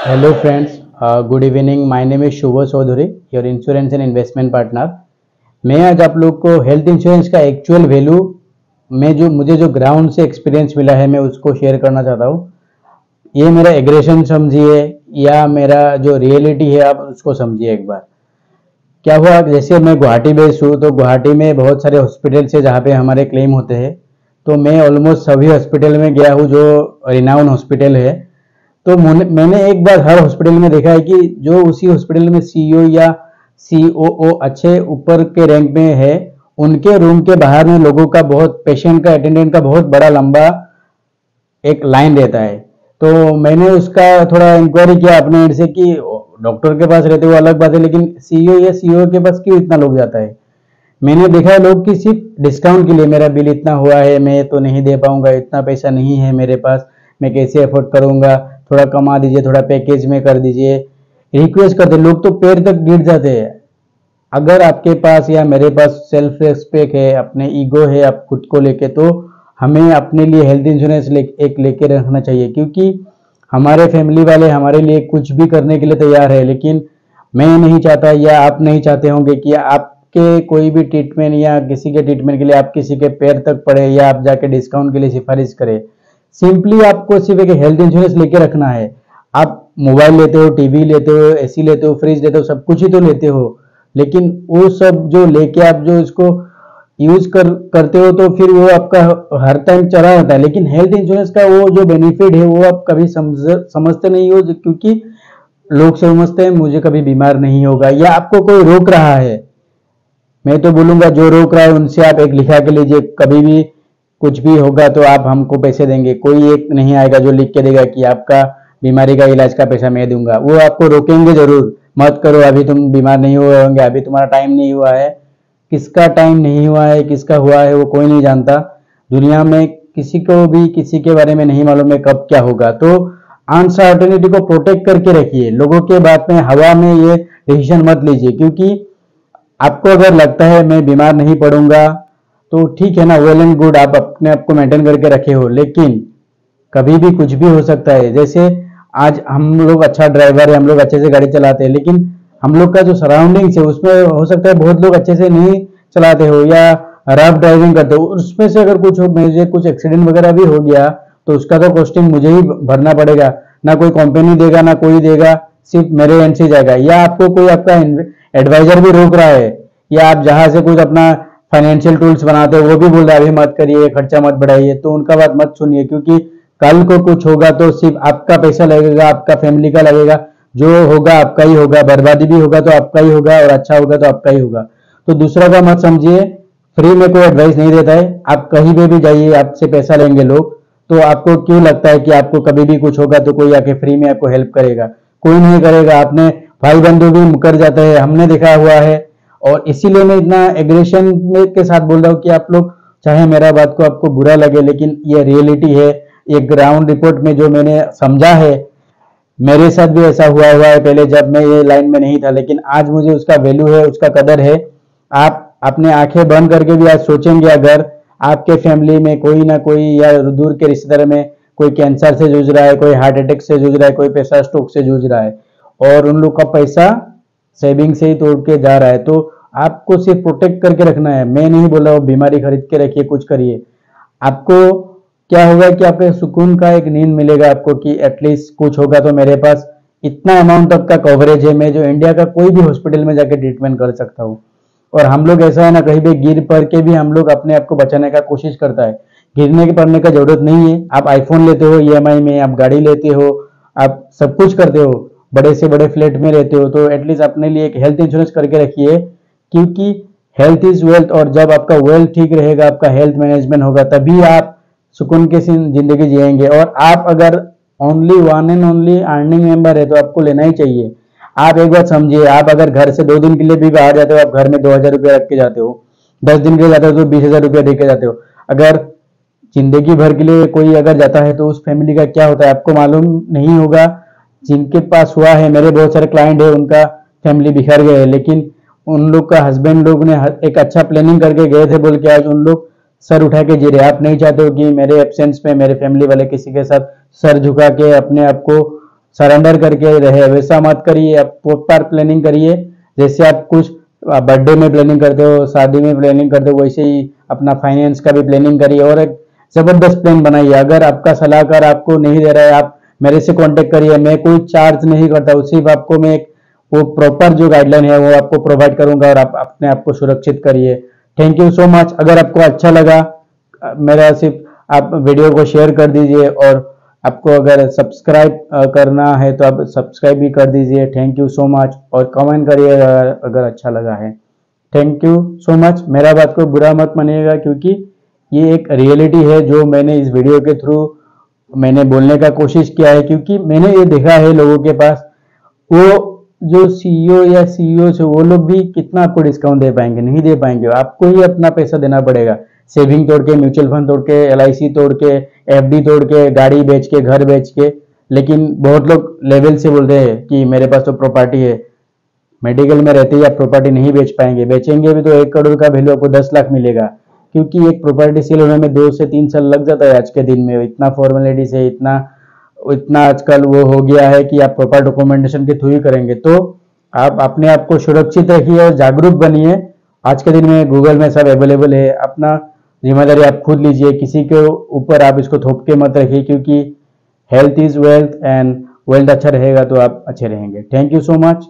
Hello friends, good evening. My name is Shubho Chaudhary, your insurance and investment partner. मैं आज आप लोग को हेल्थ इंश्योरेंस का एक्चुअल वैल्यू में जो मुझे जो ग्राउंड से एक्सपीरियंस मिला है मैं उसको शेयर करना चाहता हूँ। ये मेरा एग्रेशन समझिए या मेरा जो रियलिटी है आप उसको समझिए एक बार। क्या हुआ, जैसे मैं गुवाहाटी बेस्ड हूँ तो गुवाहाटी में बहुत सारे हॉस्पिटल्स है जहाँ पे हमारे क्लेम होते हैं। तो मैं ऑलमोस्ट सभी हॉस्पिटल में गया हूँ जो रिनाउन हॉस्पिटल है। तो मैंने एक बार हर हॉस्पिटल में देखा है कि जो उसी हॉस्पिटल में सीईओ या सीओओ अच्छे ऊपर के रैंक में है, उनके रूम के बाहर में लोगों का बहुत पेशेंट का अटेंडेंट का बहुत बड़ा लंबा एक लाइन रहता है। तो मैंने उसका थोड़ा इंक्वायरी किया अपने एंड से कि डॉक्टर के पास रहते वो अलग बात है, लेकिन सीईओ या सीओ के पास क्यों इतना लोग जाता है। मैंने देखा है लोग कि सिर्फ डिस्काउंट के लिए, मेरा बिल इतना हुआ है मैं तो नहीं दे पाऊंगा, इतना पैसा नहीं है मेरे पास, मैं कैसे अफोर्ड करूंगा, थोड़ा कमा दीजिए, थोड़ा पैकेज में कर दीजिए, रिक्वेस्ट करते लोग तो पैर तक गिर जाते हैं। अगर आपके पास या मेरे पास सेल्फ रेस्पेक्ट है, अपने ईगो है आप खुद को लेके, तो हमें अपने लिए हेल्थ इंश्योरेंस एक लेके रखना चाहिए। क्योंकि हमारे फैमिली वाले हमारे लिए कुछ भी करने के लिए तैयार है, लेकिन मैं नहीं चाहता या आप नहीं चाहते होंगे कि आपके कोई भी ट्रीटमेंट या किसी के ट्रीटमेंट के लिए आप किसी के पैर तक पड़े या आप जाके डिस्काउंट के लिए सिफारिश करें। सिंपली आपको सिर्फ एक हेल्थ इंश्योरेंस लेके रखना है। आप मोबाइल लेते हो, टीवी लेते हो, एसी लेते हो, फ्रिज लेते हो, सब कुछ ही तो लेते हो, लेकिन वो सब जो लेके आप जो इसको यूज करते हो तो फिर वो आपका हर टाइम चला रहता है। लेकिन हेल्थ इंश्योरेंस का वो जो बेनिफिट है वो आप कभी समझते नहीं हो, क्योंकि लोग समझते हैं मुझे कभी बीमार नहीं होगा या आपको कोई रोक रहा है। मैं तो बोलूंगा जो रोक रहा है उनसे आप एक लिखा के लीजिए, कभी भी कुछ भी होगा तो आप हमको पैसे देंगे। कोई एक नहीं आएगा जो लिख के देगा कि आपका बीमारी का इलाज का पैसा मैं दूंगा। वो आपको रोकेंगे जरूर, मत करो, अभी तुम बीमार नहीं हुए होंगे, अभी तुम्हारा टाइम नहीं हुआ है। किसका टाइम नहीं हुआ है, किसका हुआ है वो कोई नहीं जानता। दुनिया में किसी को भी किसी के बारे में नहीं मालूम है कब क्या होगा। तो अनसर्टेनिटी को प्रोटेक्ट करके रखिए। लोगों के बात में हवा में ये डिसीजन मत लीजिए, क्योंकि आपको अगर लगता है मैं बीमार नहीं पड़ूंगा तो ठीक है ना, वेल एंड गुड, आप अपने आप को मेंटेन करके रखे हो, लेकिन कभी भी कुछ भी हो सकता है। जैसे आज हम लोग अच्छा ड्राइवर है, हम लोग अच्छे से गाड़ी चलाते हैं, लेकिन हम लोग का जो सराउंडिंग्स है उसमें हो सकता है बहुत लोग अच्छे से नहीं चलाते हो या रफ ड्राइविंग करते हो। उसमें से अगर कुछ मुझे कुछ एक्सीडेंट वगैरह भी हो गया तो उसका तो कॉस्टिंग मुझे ही भरना पड़ेगा, ना कोई कंपनी देगा ना कोई देगा, सिर्फ मेरे एंड से जाएगा। या आपको कोई आपका एडवाइजर भी रोक रहा है, या आप जहां से कुछ अपना फाइनेंशियल टूल्स बनाते हो वो भी बोल रहा है अभी मत करिए, खर्चा मत बढ़ाइए, तो उनका बात मत सुनिए। क्योंकि कल को कुछ होगा तो सिर्फ आपका पैसा लगेगा, आपका फैमिली का लगेगा, जो होगा आपका ही होगा, बर्बादी भी होगा तो आपका ही होगा और अच्छा होगा तो आपका ही होगा। तो दूसरा का मत समझिए। फ्री में कोई एडवाइस नहीं देता है। आप कहीं पे भी जाइए, आपसे पैसा लेंगे लोग, तो आपको क्यों लगता है कि आपको कभी भी कुछ होगा तो कोई आके फ्री में आपको हेल्प करेगा? कोई नहीं करेगा। आपने भाई बंधु भी मुकर जाते हैं, हमने देखा हुआ है। और इसीलिए मैं इतना एग्रेशन के साथ बोल रहा हूँ कि आप लोग, चाहे मेरा बात को आपको बुरा लगे, लेकिन ये रियलिटी है। ये ग्राउंड रिपोर्ट में जो मैंने समझा है, मेरे साथ भी ऐसा हुआ है पहले जब मैं ये लाइन में नहीं था, लेकिन आज मुझे उसका वैल्यू है, उसका कदर है। आप अपने आंखें बंद करके भी आज सोचेंगे, अगर आपके फैमिली में कोई ना कोई या दूर के रिश्तेदार में कोई कैंसर से जूझ रहा है, कोई हार्ट अटैक से जूझ रहा है, कोई प्रेशर स्ट्रोक से जूझ रहा है, और उन लोग का पैसा सेविंग से ही तोड़ के जा रहा है, तो आपको सिर्फ प्रोटेक्ट करके रखना है। मैं नहीं बोल रहा हूँ बीमारी खरीद के रखिए, कुछ करिए। आपको क्या होगा कि आपके सुकून का एक नींद मिलेगा आपको कि एटलीस्ट कुछ होगा तो मेरे पास इतना अमाउंट तक का कवरेज है, मैं जो इंडिया का कोई भी हॉस्पिटल में जाके ट्रीटमेंट कर सकता हूँ। और हम लोग ऐसा है ना, कहीं भी गिर पड़ के भी हम लोग अपने आप को बचाने का कोशिश करता है। गिरने के पड़ने का जरूरत नहीं है। आप आईफोन लेते हो ईएमआई में, आप गाड़ी लेते हो, आप सब कुछ करते हो, बड़े से बड़े फ्लैट में रहते हो, तो एटलीस्ट अपने लिए एक हेल्थ इंश्योरेंस करके रखिए। क्योंकि हेल्थ इज वेल्थ, और जब आपका वेल्थ ठीक रहेगा, आपका हेल्थ मैनेजमेंट होगा, तभी आप सुकून के जिंदगी जिएंगे। और आप अगर only one and only earning member है तो आपको लेना ही चाहिए। आप एक बात समझिए, आप अगर घर से 2 दिन के लिए भी बाहर जाते हो, आप घर में 2,000 रुपया रख के जाते हो, 10 दिन के लिए जाते हो तो 20,000 रुपया दे के जाते हो। अगर जिंदगी भर के लिए कोई अगर जाता है तो उस फैमिली का क्या होता है आपको मालूम नहीं होगा। जिनके पास हुआ है, मेरे बहुत सारे क्लाइंट है, उनका फैमिली बिखर गए हैं, लेकिन उन लोग का हस्बैंड लोग ने एक अच्छा प्लानिंग करके गए थे बोल के आज उन लोग सर उठा के जी रहे। आप नहीं चाहते हो कि मेरे एब्सेंस में मेरे फैमिली वाले किसी के साथ सर झुका के अपने आप को सरेंडर करके रहे, वैसा मत करिए। आप प्रॉपर प्लानिंग करिए। जैसे आप कुछ बर्थडे में प्लानिंग करते हो, शादी में प्लानिंग करते हो, वैसे ही अपना फाइनेंस का भी प्लानिंग करिए और एक जबरदस्त प्लान बनाइए। अगर आपका सलाहकार आपको नहीं दे रहा है, आप मेरे से कांटेक्ट करिए, मैं कोई चार्ज नहीं करता, सिर्फ आपको मैं वो प्रॉपर जो गाइडलाइन है वो आपको प्रोवाइड करूंगा और आप अपने आप को सुरक्षित करिए। Thank you so much. अगर आपको अच्छा लगा मेरा, सिर्फ आप वीडियो को शेयर कर दीजिए और आपको अगर सब्सक्राइब करना है तो आप सब्सक्राइब भी कर दीजिए। थैंक यू सो मच और कमेंट करिए अगर अच्छा लगा है। Thank you so much. मेरा बात को बुरा मत मानिएगा, क्योंकि ये एक रियलिटी है जो मैंने इस वीडियो के थ्रू मैंने बोलने का कोशिश किया है, क्योंकि मैंने ये देखा है लोगों के पास, वो जो सीईओ या सीईओ से वो लोग भी कितना आपको डिस्काउंट दे पाएंगे, नहीं दे पाएंगे। आपको ही अपना पैसा देना पड़ेगा, सेविंग तोड़ के, म्यूचुअल फंड तोड़ के, एलआईसी तोड़ के, एफडी तोड़ के, गाड़ी बेच के, घर बेच के। लेकिन बहुत लोग लेवल से बोलते हैं कि मेरे पास तो प्रॉपर्टी है। मेडिकल में रहते ही आप प्रॉपर्टी नहीं बेच पाएंगे, बेचेंगे भी तो 1 करोड़ का वैल्यू आपको 10 लाख मिलेगा, क्योंकि एक प्रॉपर्टी सेल होने में 2 से 3 साल लग जाता है आज के दिन में। इतना फॉर्मेलिटी से इतना इतना आजकल वो हो गया है कि आप प्रॉपर डॉक्यूमेंटेशन के थ्रू ही करेंगे। तो आप अपने आप को सुरक्षित रखिए और जागरूक बनिए। आज के दिन में गूगल में सब अवेलेबल है। अपना जिम्मेदारी आप खुद लीजिए, किसी के ऊपर आप इसको थोप के मत रखिए, क्योंकि health is wealth and wealth अच्छा रहेगा तो आप अच्छे रहेंगे। Thank you so much.